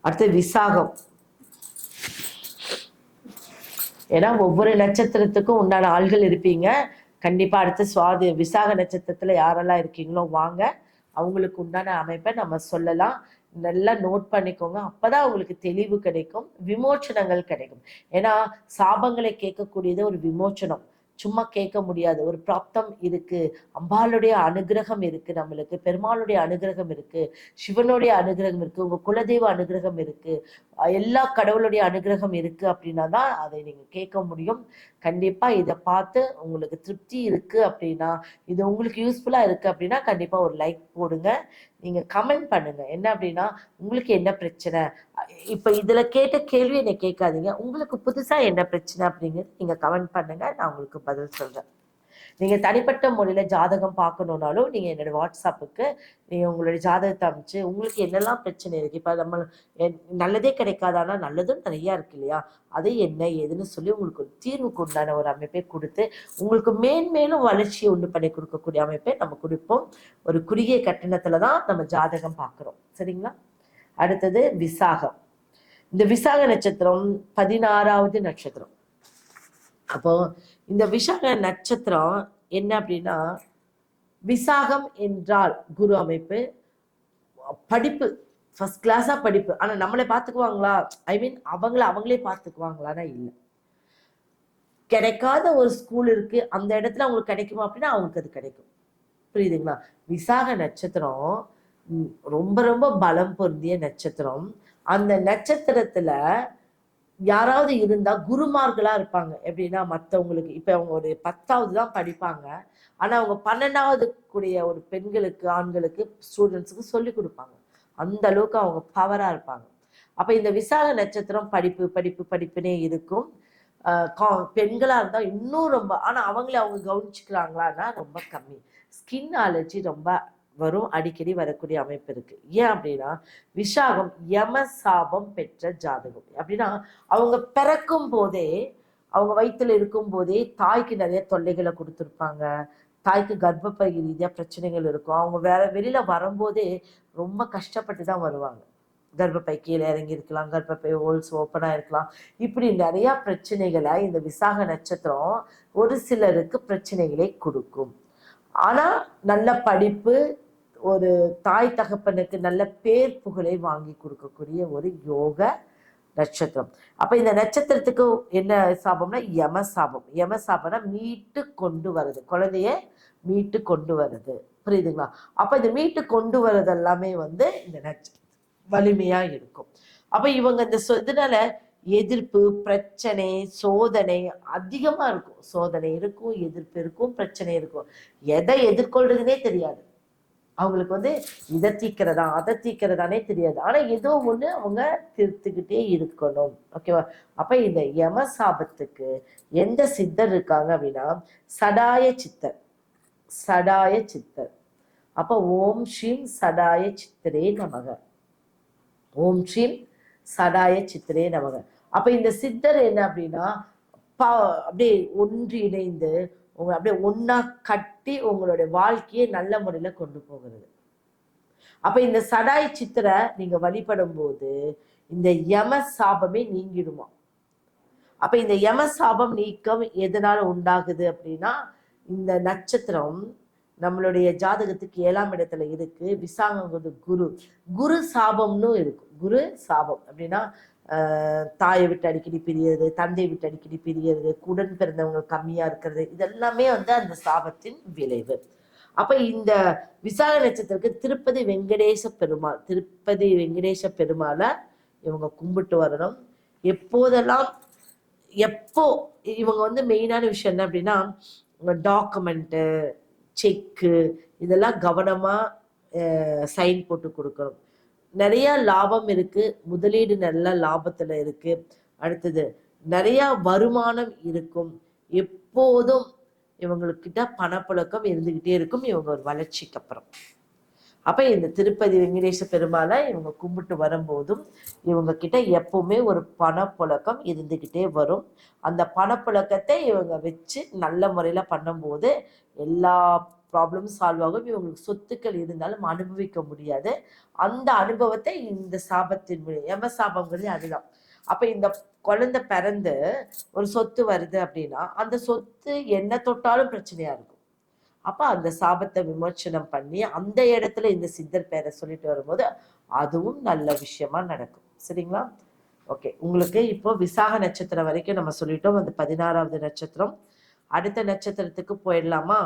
அடுத்து விசாகம். ஏன்னா ஒவ்வொரு நட்சத்திரத்துக்கும் உண்டான ஆள்கள் இருப்பீங்க. கண்டிப்பா அடுத்து விசாக நட்சத்திரத்துல யாரெல்லாம் இருக்கீங்களோ வாங்க, அவங்களுக்கு உண்டான அமைப்பை நம்ம சொல்லலாம். நல்லா நோட் பண்ணிக்கோங்க. அப்பதான் உங்களுக்கு தெளிவு கிடைக்கும், விமோச்சனங்கள் கிடைக்கும். ஏன்னா சாபங்களை கேட்கக்கூடியது ஒரு விமோச்சனம், சும்மா கேட்க முடியாது. ஒரு பிராப்தம் இருக்கு, அம்பாளுடைய அனுகிரகம் இருக்கு, நம்மளுக்கு பெருமாளுடைய அனுகிரகம் இருக்கு, சிவனுடைய அனுகிரகம் இருக்கு, உங்க குலதெய்வ அனுகிரகம் இருக்கு, எல்லா கடவுளுடைய அனுகிரகம் இருக்கு அப்படின்னா தான் அதை நீங்க கேட்க முடியும். கண்டிப்பா இதை பார்த்து உங்களுக்கு திருப்தி இருக்கு அப்படின்னா, இது உங்களுக்கு யூஸ்ஃபுல்லா இருக்கு அப்படின்னா கண்டிப்பா ஒரு லைக் போடுங்க. நீங்க கமெண்ட் பண்ணுங்க. என்ன அப்படின்னா, உங்களுக்கு என்ன பிரச்சனை, இப்ப இதுல கேட்ட கேள்வி என்னை கேட்காதீங்க, உங்களுக்கு புதுசா என்ன பிரச்சனை அப்படிங்கிறது நீங்க கமெண்ட் பண்ணுங்க, நான் உங்களுக்கு பதில் சொல்றேன். நீங்க தனிப்பட்ட முறையில ஜாதகம் பார்க்கணும்னாலும் நீங்க என்னோட வாட்ஸ்அப்புக்கு நீங்க உங்களுடைய ஜாதகத்தை அமைச்சு உங்களுக்கு என்னெல்லாம் பிரச்சனை இருக்கு, இப்ப நம்ம நல்லதே கிடைக்காதானா நல்லதும் நிறைய இருக்கு இல்லையா, அது என்ன ஏதுன்னு சொல்லி உங்களுக்கு ஒரு தீர்வுக்கு உண்டான ஒரு அமைப்பை கொடுத்து உங்களுக்கு மேன்மேலும் வளர்ச்சியை உண்டு பண்ணி கொடுக்கக்கூடிய அமைப்பை நம்ம கொடுப்போம். ஒரு குறுகிய கட்டணத்துலதான் நம்ம ஜாதகம் பார்க்கிறோம். சரிங்களா? அடுத்தது விசாகம். இந்த விசாக நட்சத்திரம் 16வது நட்சத்திரம். அப்போ இந்த விசாக நட்சத்திரம் என்ன அப்படின்னா, விசாகம் என்றால் குரு அமைப்பு, படிப்பு ஃபர்ஸ்ட் கிளாஸா படிப்பு. ஆனா நம்மளை பார்த்துக்குவாங்களா, ஐ மீன் அவங்களே பார்த்துக்குவாங்களான்னா இல்லை. கிடைக்காத ஒரு ஸ்கூல் இருக்கு, அந்த இடத்துல அவங்களுக்கு கிடைக்குமா அப்படின்னா அவங்களுக்கு அது கிடைக்கும். புரியுதுங்களா? விசாக நட்சத்திரம் ரொம்ப ரொம்ப பலம் பொருந்திய நட்சத்திரம். அந்த நட்சத்திரத்துல யாராவது இருந்தா குருமார்களா இருப்பாங்க. எப்படின்னா மற்றவங்களுக்கு இப்ப அவங்க ஒரு 10வது தான் படிப்பாங்க, ஆனா அவங்க 12வது கூடிய ஒரு பெண்களுக்கு ஆண்களுக்கு ஸ்டூடெண்ட்ஸுக்கு சொல்லி கொடுப்பாங்க. அந்த அளவுக்கு அவங்க பவரா இருப்பாங்க. அப்ப இந்த விசாக நட்சத்திரம் படிப்பு படிப்பு படிப்புனே இருக்கும். பெண்களா இருந்தா இன்னும் ரொம்ப, ஆனா அவங்களே அவங்க கவனிச்சுக்கிறாங்களான்னா ரொம்ப கம்மி. ஸ்கின் அலர்ஜி ரொம்ப வரும், அடிக்கடி வரக்கூடிய அமைப்பு இருக்கு. ஏன் அப்படின்னா விசாகம் யம சாபம் பெற்ற ஜாதகம். அப்படின்னா அவங்க பிறக்கும் போதே, அவங்க வயிற்றுல இருக்கும் போதே தாய்க்கு நிறைய தொல்லைகளை கொடுத்துருப்பாங்க, தாய்க்கு கர்ப்பப்பை ரீதியா பிரச்சனைகள் இருக்கும். அவங்க வெளியில வரும்போதே ரொம்ப கஷ்டப்பட்டு தான் வருவாங்க. கர்ப்பப்பை கீழே இறங்கி இருக்கலாம், கர்ப்பப்பை ஹோல்ஸ் ஓப்பனா இருக்கலாம், இப்படி நிறைய பிரச்சனைகளை இந்த விசாக நட்சத்திரம் ஒரு சிலருக்கு பிரச்சனைகளை கொடுக்கும். ஆனா நல்ல படிப்பு, ஒரு தாய் தகப்பனுக்கு நல்ல பேர் புகழை வாங்கி கொடுக்கக்கூடிய ஒரு யோக நட்சத்திரம். அப்ப இந்த நட்சத்திரத்துக்கு என்ன சாபம்னா யம சாபம். யம சாபம்னா மீட்டு கொண்டு வருது, குழந்தைய மீட்டு கொண்டு வருது. புரியுதுங்களா? அப்ப இந்த மீட்டு கொண்டு வர்றது எல்லாமே இந்த வலிமையா இருக்கும். அப்ப இவங்க இந்த இதனால எதிர்ப்பு, பிரச்சனை, சோதனை அதிகமா இருக்கும். சோதனை இருக்கும், எதிர்ப்பு இருக்கும், பிரச்சனை இருக்கும். எதை எதிர்கொள்றதுனே தெரியாது அவங்களுக்கு. இதை தீக்கிறதா அதை தீக்கிறதானே தெரியாது. ஆனா ஏதோ ஒண்ணு அவங்க திருத்துக்கிட்டே இருக்கணும். ஓகேவா? அப்ப இந்த யம சாபத்துக்கு எந்த சித்தர் இருக்காங்க அப்படின்னா சடாய சித்தர். சடாய சித்தர். அப்ப ஓம் ஸ்ரீம் சடாய சித்தரே நமக. ஓம் ஸ்ரீம் சடாய சித்தரே நமக. அப்ப இந்த சித்தர் என்ன அப்படின்னா அப்படியே ஒன்றிணைந்து உங்க அப்படியே ஒன்னா கட்டி உங்களுடைய வாழ்க்கையை நல்ல முறையில கொண்டு போகிறது. அப்ப இந்த சடாய் சித்திரை நீங்க வழிபடும் போது இந்த யம சாபமே நீங்கிடுமா. அப்ப இந்த யம சாபம் நீக்கம் எதனால உண்டாகுது அப்படின்னா, இந்த நட்சத்திரம் நம்மளுடைய ஜாதகத்துக்கு 7ஆம் இடத்துல இருக்கு. விசாகங்கிறது குரு சாபம்னு இருக்கும். குரு சாபம் அப்படின்னா தாயை விட்டு அடிக்கடி பிரியறது, தந்தை விட்டு அடிக்கடி பிரியறது, உடன் பிறந்தவங்க கம்மியா இருக்கிறது, இதெல்லாமே அந்த சாபத்தின் விளைவு. அப்ப இந்த விசாக நட்சத்திரத்துக்கு திருப்பதி வெங்கடேச பெருமாளை இவங்க கும்பிட்டு வரணும். எப்போதெல்லாம் இவங்க மெயினான விஷயம் என்ன அப்படின்னா, டாக்குமெண்ட்டு, செக்கு இதெல்லாம் கவனமா சைன் போட்டு கொடுக்கணும். நிறைய லாபம் இருக்கு, முதலீடு நல்ல லாபத்துல இருக்கு. அடுத்தது நிறைய வருமானம் இருக்கும். எப்போதும் இவங்கக்கிட்ட பணப்புழக்கம் இருந்துகிட்டே இருக்கும் இவங்க ஒரு வளர்ச்சிக்கு அப்புறம். அப்ப இந்த திருப்பதி வெங்கடேச பெருமாளை இவங்க கும்பிட்டு வரும்போதும் இவங்க கிட்ட எப்பவுமே ஒரு பணப்புழக்கம் இருந்துகிட்டே வரும். அந்த பணப்புழக்கத்தை இவங்க வச்சு நல்ல முறையில பண்ணும்போது எல்லா ப்ராப்ளம் சால்வ் ஆகும். இவங்களுக்கு சொத்துக்கள் இருந்தாலும் அனுபவிக்க முடியாது. அந்த அனுபவத்தை இந்த சாபத்தின் மூலம், யம சாபங்கிறது அதுதான். அப்ப இந்த குழந்தை பிறந்து ஒரு சொத்து வருது அப்படின்னா அந்த சொத்து என்ன தொட்டாலும் பிரச்சனையா இருக்கும். அப்ப அந்த சாபத்தை விமோச்சனம் பண்ணி அந்த இடத்துல இந்த சித்தர் பேரை சொல்லிட்டு வரும்போது அதுவும் நல்ல விஷயமா நடக்கும். சரிங்களா? ஓகே, உங்களுக்கு இப்போ விசாக நட்சத்திரம் வரைக்கும் நம்ம சொல்லிட்டோம். அந்த 16வது நட்சத்திரம். அடுத்த நட்சத்திரத்துக்கு போயிடலாமா?